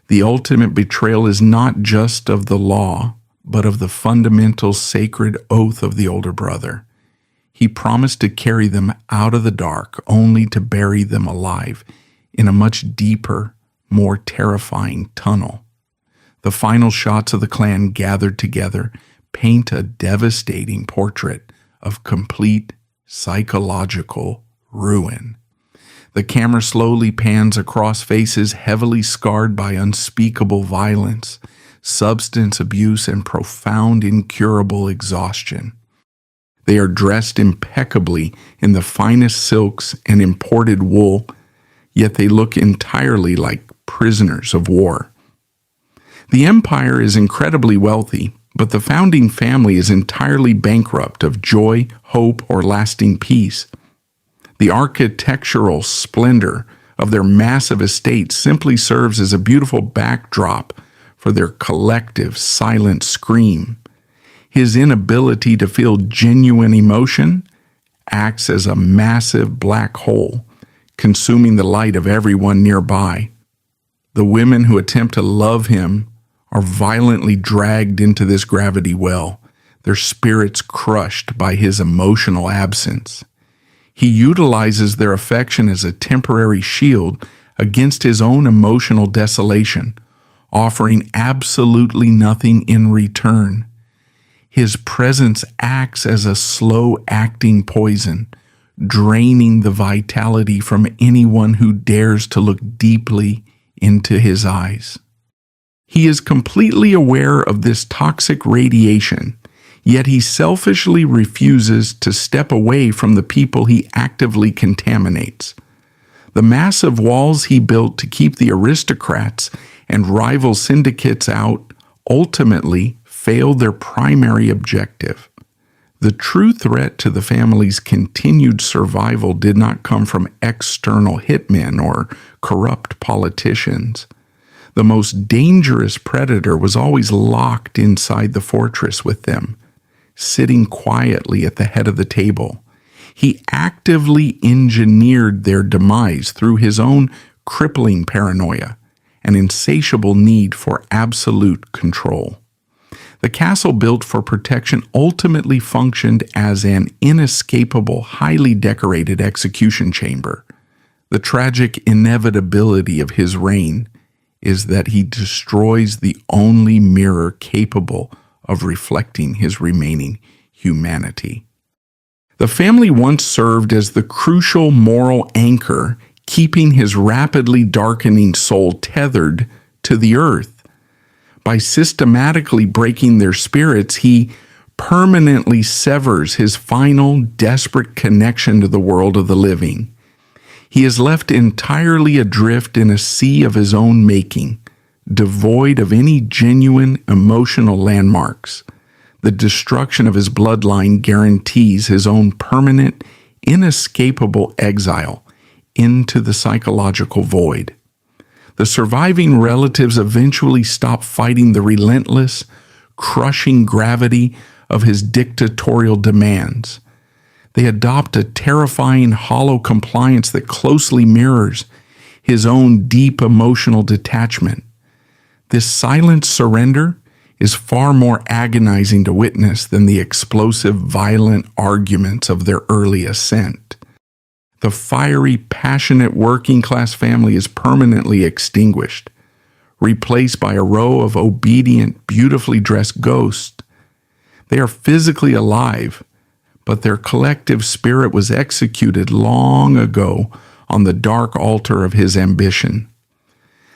The ultimate betrayal is not just of the law, but of the fundamental sacred oath of the older brother. He promised to carry them out of the dark, only to bury them alive in a much deeper, more terrifying tunnel. The final shots of the clan gathered together paint a devastating portrait of complete psychological ruin. The camera slowly pans across faces heavily scarred by unspeakable violence, substance abuse, and profound incurable exhaustion. They are dressed impeccably in the finest silks and imported wool, yet they look entirely like prisoners of war. The empire is incredibly wealthy, but the founding family is entirely bankrupt of joy, hope, or lasting peace. The architectural splendor of their massive estate simply serves as a beautiful backdrop for their collective silent scream. His inability to feel genuine emotion acts as a massive black hole, consuming the light of everyone nearby. The women who attempt to love him are violently dragged into this gravity well, their spirits crushed by his emotional absence. He utilizes their affection as a temporary shield against his own emotional desolation, offering absolutely nothing in return. His presence acts as a slow-acting poison, draining the vitality from anyone who dares to look deeply into his eyes. He is completely aware of this toxic radiation, yet he selfishly refuses to step away from the people he actively contaminates. The massive walls he built to keep the aristocrats and rival syndicates out ultimately failed their primary objective. The true threat to the family's continued survival did not come from external hitmen or corrupt politicians. The most dangerous predator was always locked inside the fortress with them, sitting quietly at the head of the table. He actively engineered their demise through his own crippling paranoia, an insatiable need for absolute control. The castle built for protection ultimately functioned as an inescapable, highly decorated execution chamber. The tragic inevitability of his reign is that he destroys the only mirror capable of reflecting his remaining humanity. The family once served as the crucial moral anchor keeping his rapidly darkening soul tethered to the earth. By systematically breaking their spirits, he permanently severs his final desperate connection to the world of the living. He is left entirely adrift in a sea of his own making, devoid of any genuine emotional landmarks. The destruction of his bloodline guarantees his own permanent, inescapable exile into the psychological void. The surviving relatives eventually stop fighting the relentless, crushing gravity of his dictatorial demands. They adopt a terrifying, hollow compliance that closely mirrors his own deep emotional detachment. This silent surrender is far more agonizing to witness than the explosive, violent arguments of their early ascent. The fiery, passionate working-class family is permanently extinguished, replaced by a row of obedient, beautifully dressed ghosts. They are physically alive, but their collective spirit was executed long ago on the dark altar of his ambition.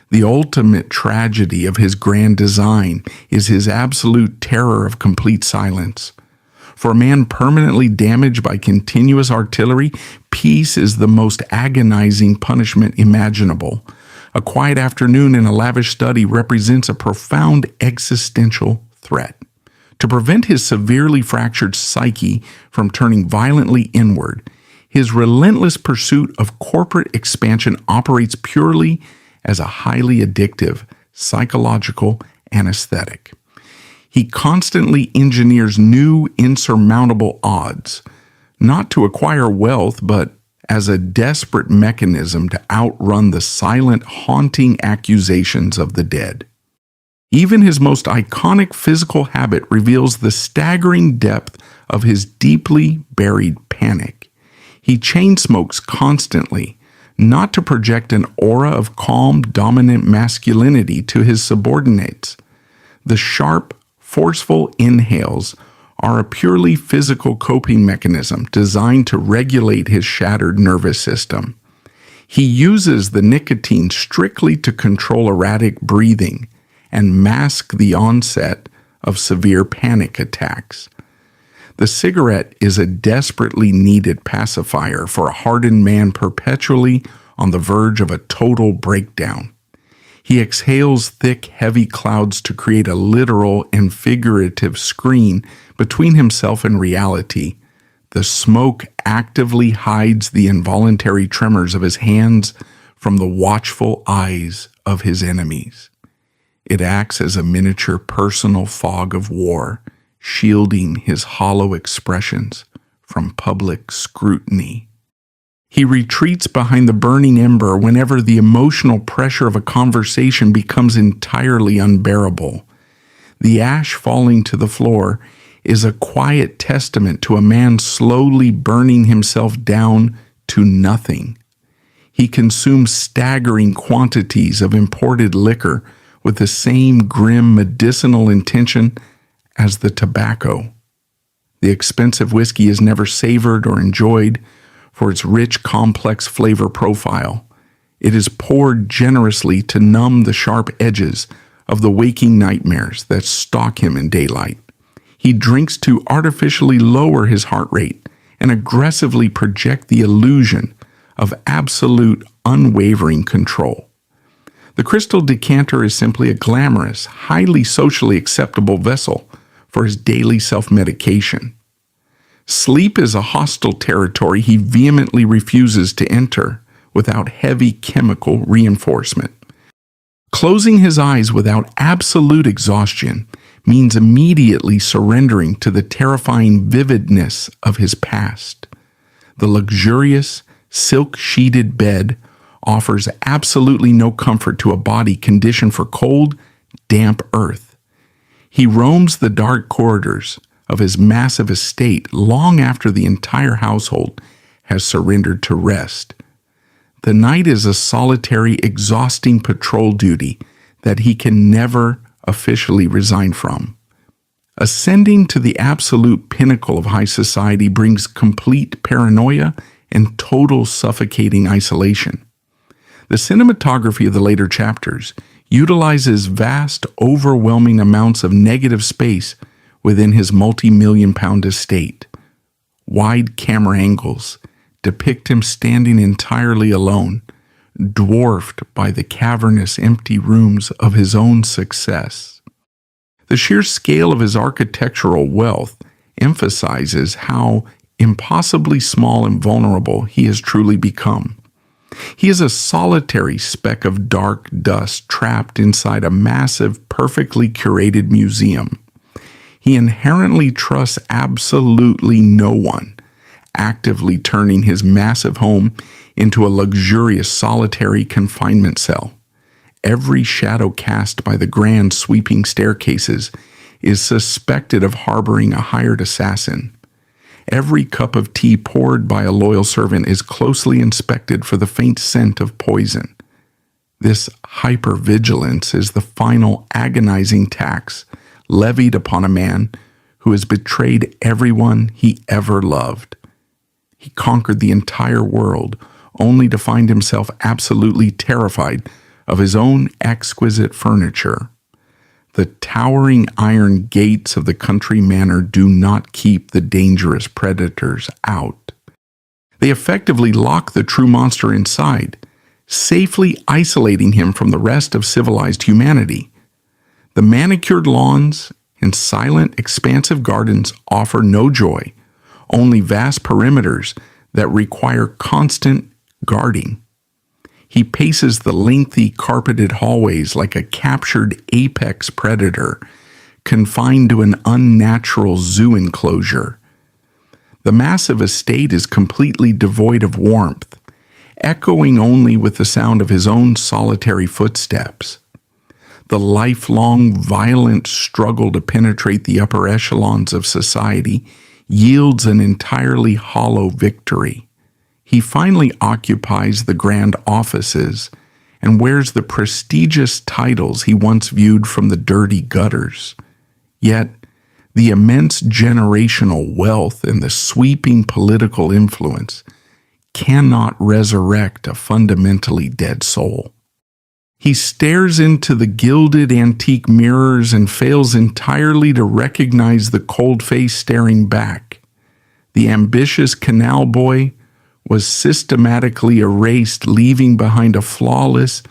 The ultimate tragedy of his grand design is his absolute terror of complete silence. For a man permanently damaged by continuous artillery, peace is the most agonizing punishment imaginable. A quiet afternoon in a lavish study represents a profound existential threat. To prevent his severely fractured psyche from turning violently inward, his relentless pursuit of corporate expansion operates purely as a highly addictive psychological anesthetic. He constantly engineers new insurmountable odds, not to acquire wealth, but as a desperate mechanism to outrun the silent, haunting accusations of the dead. Even his most iconic physical habit reveals the staggering depth of his deeply buried panic. He chain smokes constantly, not to project an aura of calm, dominant masculinity to his subordinates. The sharp, forceful inhales are a purely physical coping mechanism designed to regulate his shattered nervous system. He uses the nicotine strictly to control erratic breathing and mask the onset of severe panic attacks. The cigarette is a desperately needed pacifier for a hardened man perpetually on the verge of a total breakdown. He exhales thick, heavy clouds to create a literal and figurative screen between himself and reality. The smoke actively hides the involuntary tremors of his hands from the watchful eyes of his enemies. It acts as a miniature personal fog of war, shielding his hollow expressions from public scrutiny. He retreats behind the burning ember whenever the emotional pressure of a conversation becomes entirely unbearable. The ash falling to the floor is a quiet testament to a man slowly burning himself down to nothing. He consumes staggering quantities of imported liquor with the same grim medicinal intention as the tobacco. The expensive whiskey is never savored or enjoyed for its rich, complex flavor profile. It is poured generously to numb the sharp edges of the waking nightmares that stalk him in daylight. He drinks to artificially lower his heart rate and aggressively project the illusion of absolute, unwavering control. The crystal decanter is simply a glamorous, highly socially acceptable vessel for his daily self-medication. Sleep is a hostile territory he vehemently refuses to enter without heavy chemical reinforcement. Closing his eyes without absolute exhaustion means immediately surrendering to the terrifying vividness of his past. The luxurious, silk-sheeted bed offers absolutely no comfort to a body conditioned for cold, damp earth. He roams the dark corridors of his massive estate long after the entire household has surrendered to rest. The night is a solitary, exhausting patrol duty that he can never officially resign from. Ascending to the absolute pinnacle of high society brings complete paranoia and total suffocating isolation. The cinematography of the later chapters utilizes vast, overwhelming amounts of negative space within his multi-million-pound estate. Wide camera angles depict him standing entirely alone, dwarfed by the cavernous, empty rooms of his own success. The sheer scale of his architectural wealth emphasizes how impossibly small and vulnerable he has truly become. He is a solitary speck of dark dust trapped inside a massive, perfectly curated museum. He inherently trusts absolutely no one, actively turning his massive home into a luxurious solitary confinement cell. Every shadow cast by the grand sweeping staircases is suspected of harboring a hired assassin. Every cup of tea poured by a loyal servant is closely inspected for the faint scent of poison. This hypervigilance is the final agonizing tax levied upon a man who has betrayed everyone he ever loved. He conquered the entire world only to find himself absolutely terrified of his own exquisite furniture. The towering iron gates of the country manor do not keep the dangerous predators out. They effectively lock the true monster inside, safely isolating him from the rest of civilized humanity. The manicured lawns and silent, expansive gardens offer no joy, only vast perimeters that require constant guarding. He paces the lengthy, carpeted hallways like a captured apex predator, confined to an unnatural zoo enclosure. The massive estate is completely devoid of warmth, echoing only with the sound of his own solitary footsteps. The lifelong, violent struggle to penetrate the upper echelons of society yields an entirely hollow victory. He finally occupies the grand offices and wears the prestigious titles he once viewed from the dirty gutters. Yet, the immense generational wealth and the sweeping political influence cannot resurrect a fundamentally dead soul. He stares into the gilded antique mirrors and fails entirely to recognize the cold face staring back. The ambitious canal boy was systematically erased, leaving behind a flawless,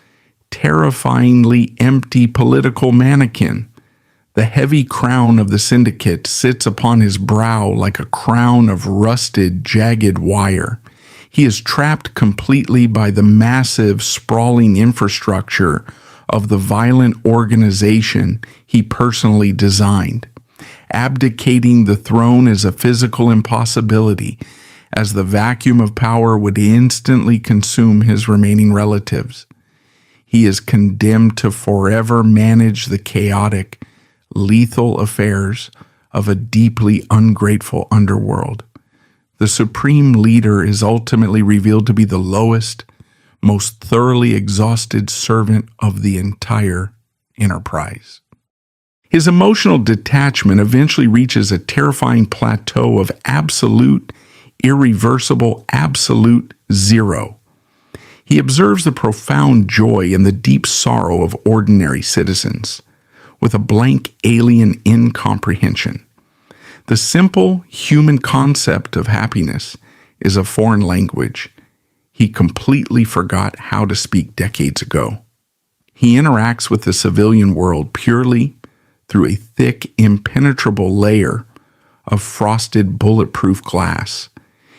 terrifyingly empty political mannequin. The heavy crown of the syndicate sits upon his brow like a crown of rusted, jagged wire. He is trapped completely by the massive, sprawling infrastructure of the violent organization he personally designed. Abdicating the throne is a physical impossibility, as the vacuum of power would instantly consume his remaining relatives. He is condemned to forever manage the chaotic, lethal affairs of a deeply ungrateful underworld. The supreme leader is ultimately revealed to be the lowest, most thoroughly exhausted servant of the entire enterprise. His emotional detachment eventually reaches a terrifying plateau of absolute, irreversible, absolute zero. He observes the profound joy and the deep sorrow of ordinary citizens, with a blank alien incomprehension. The simple human concept of happiness is a foreign language he completely forgot how to speak decades ago. He interacts with the civilian world purely through a thick, impenetrable layer of frosted, bulletproof glass.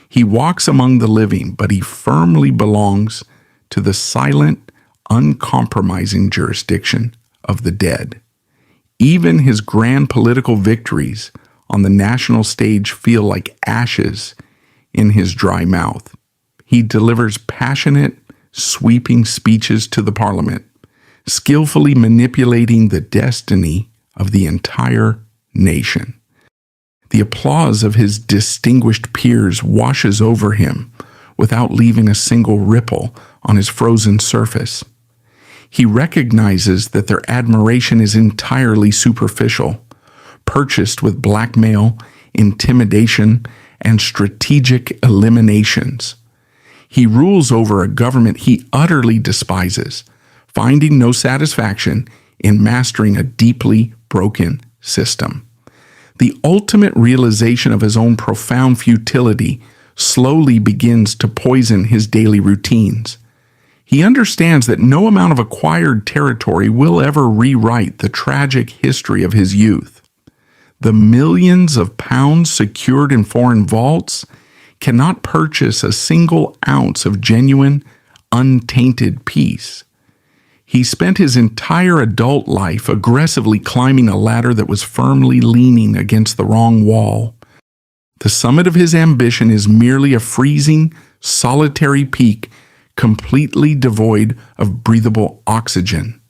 He walks among the living, but he firmly belongs to the silent, uncompromising jurisdiction of the dead. Even his grand political victories on the national stage feel like ashes in his dry mouth. He delivers passionate, sweeping speeches to the parliament, skillfully manipulating the destiny of the entire nation. The applause of his distinguished peers washes over him without leaving a single ripple on his frozen surface. He recognizes that their admiration is entirely superficial, purchased with blackmail, intimidation, and strategic eliminations. He rules over a government he utterly despises, finding no satisfaction in mastering a deeply broken system. The ultimate realization of his own profound futility slowly begins to poison his daily routines. He understands that no amount of acquired territory will ever rewrite the tragic history of his youth. The millions of pounds secured in foreign vaults cannot purchase a single ounce of genuine, untainted peace. He spent his entire adult life aggressively climbing a ladder that was firmly leaning against the wrong wall. The summit of his ambition is merely a freezing, solitary peak completely devoid of breathable oxygen.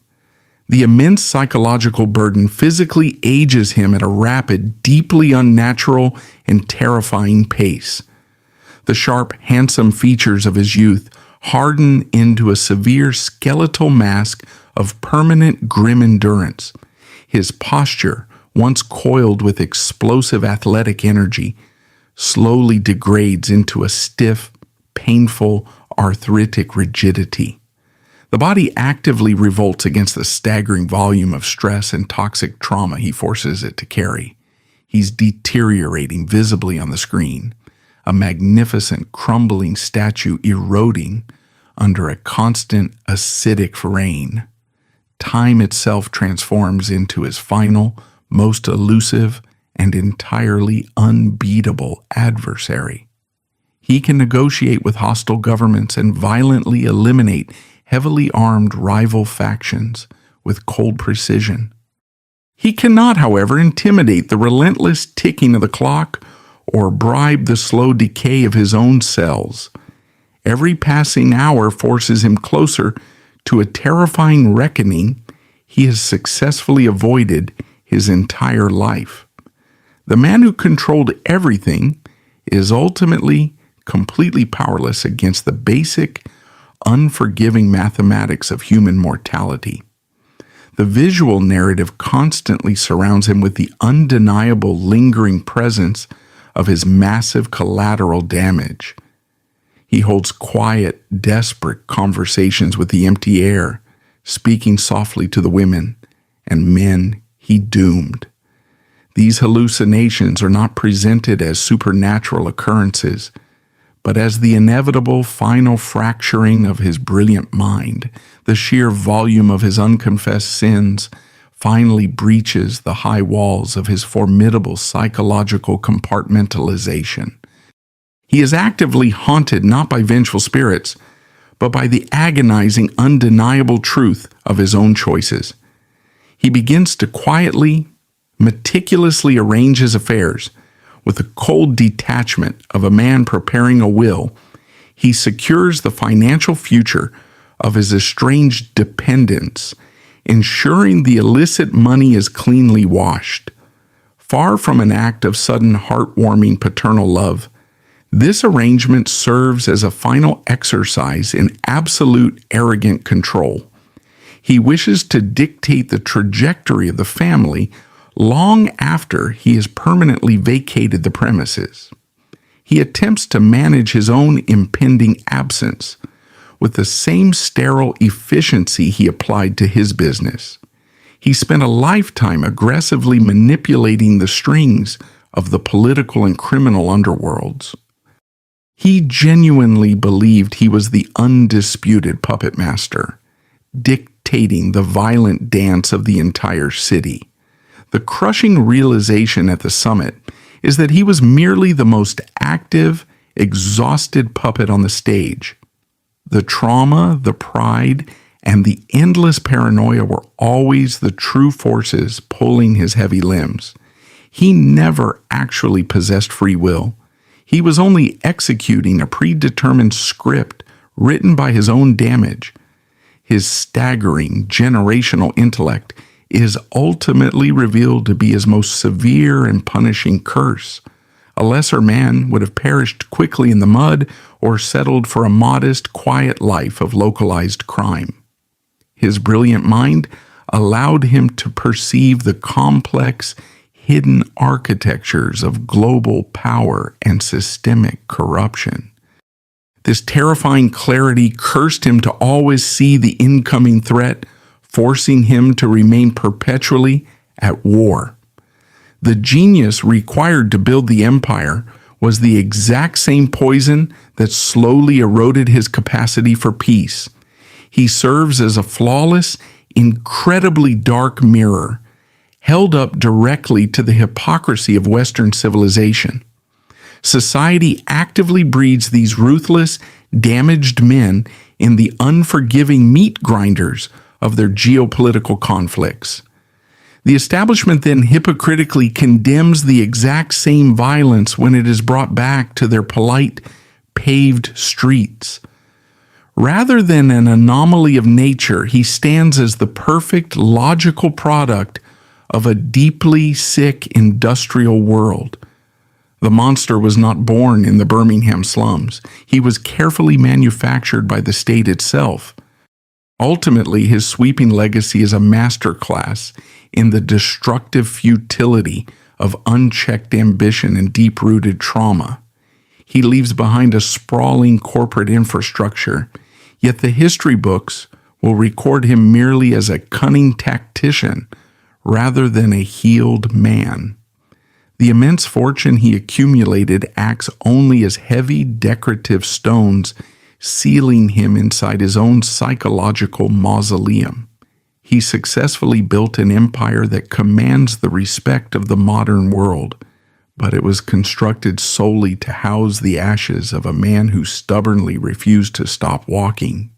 The immense psychological burden physically ages him at a rapid, deeply unnatural, and terrifying pace. The sharp, handsome features of his youth harden into a severe skeletal mask of permanent grim endurance. His posture, once coiled with explosive athletic energy, slowly degrades into a stiff, painful, arthritic rigidity. The body actively revolts against the staggering volume of stress and toxic trauma he forces it to carry. He's deteriorating visibly on the screen, a magnificent, crumbling statue eroding under a constant acidic rain. Time itself transforms into his final, most elusive, and entirely unbeatable adversary. He can negotiate with hostile governments and violently eliminate heavily armed rival factions with cold precision. He cannot, however, intimidate the relentless ticking of the clock or bribe the slow decay of his own cells. Every passing hour forces him closer to a terrifying reckoning he has successfully avoided his entire life. The man who controlled everything is ultimately completely powerless against the basic, unforgiving mathematics of human mortality. The visual narrative constantly surrounds him with the undeniable lingering presence of his massive collateral damage. He holds quiet, desperate conversations with the empty air, speaking softly to the women and men he doomed. These hallucinations are not presented as supernatural occurrences, but as the inevitable final fracturing of his brilliant mind. The sheer volume of his unconfessed sins finally breaches the high walls of his formidable psychological compartmentalization. He is actively haunted not by vengeful spirits, but by the agonizing, undeniable truth of his own choices. He begins to quietly, meticulously arrange his affairs. With the cold detachment of a man preparing a will, he secures the financial future of his estranged dependents, ensuring the illicit money is cleanly washed. Far from an act of sudden heartwarming paternal love, this arrangement serves as a final exercise in absolute arrogant control. He wishes to dictate the trajectory of the family long after he has permanently vacated the premises. He attempts to manage his own impending absence with the same sterile efficiency he applied to his business. He spent a lifetime aggressively manipulating the strings of the political and criminal underworlds. He genuinely believed he was the undisputed puppet master, dictating the violent dance of the entire city. The crushing realization at the summit is that he was merely the most active, exhausted puppet on the stage. The trauma, the pride, and the endless paranoia were always the true forces pulling his heavy limbs. He never actually possessed free will. He was only executing a predetermined script written by his own damage. His staggering generational intellect is ultimately revealed to be his most severe and punishing curse. A lesser man would have perished quickly in the mud or settled for a modest, quiet life of localized crime. His brilliant mind allowed him to perceive the complex, hidden architectures of global power and systemic corruption. This terrifying clarity cursed him to always see the incoming threat, forcing him to remain perpetually at war. The genius required to build the empire was the exact same poison that slowly eroded his capacity for peace. He serves as a flawless, incredibly dark mirror, held up directly to the hypocrisy of Western civilization. Society actively breeds these ruthless, damaged men in the unforgiving meat grinders of their geopolitical conflicts. The establishment then hypocritically condemns the exact same violence when it is brought back to their polite, paved streets. Rather than an anomaly of nature, he stands as the perfect, logical product of a deeply sick industrial world. The monster was not born in the Birmingham slums. He was carefully manufactured by the state itself. Ultimately, his sweeping legacy is a masterclass in the destructive futility of unchecked ambition and deep-rooted trauma. He leaves behind a sprawling corporate infrastructure, yet the history books will record him merely as a cunning tactician rather than a healed man. The immense fortune he accumulated acts only as heavy decorative stones, sealing him inside his own psychological mausoleum. He successfully built an empire that commands the respect of the modern world, but it was constructed solely to house the ashes of a man who stubbornly refused to stop walking.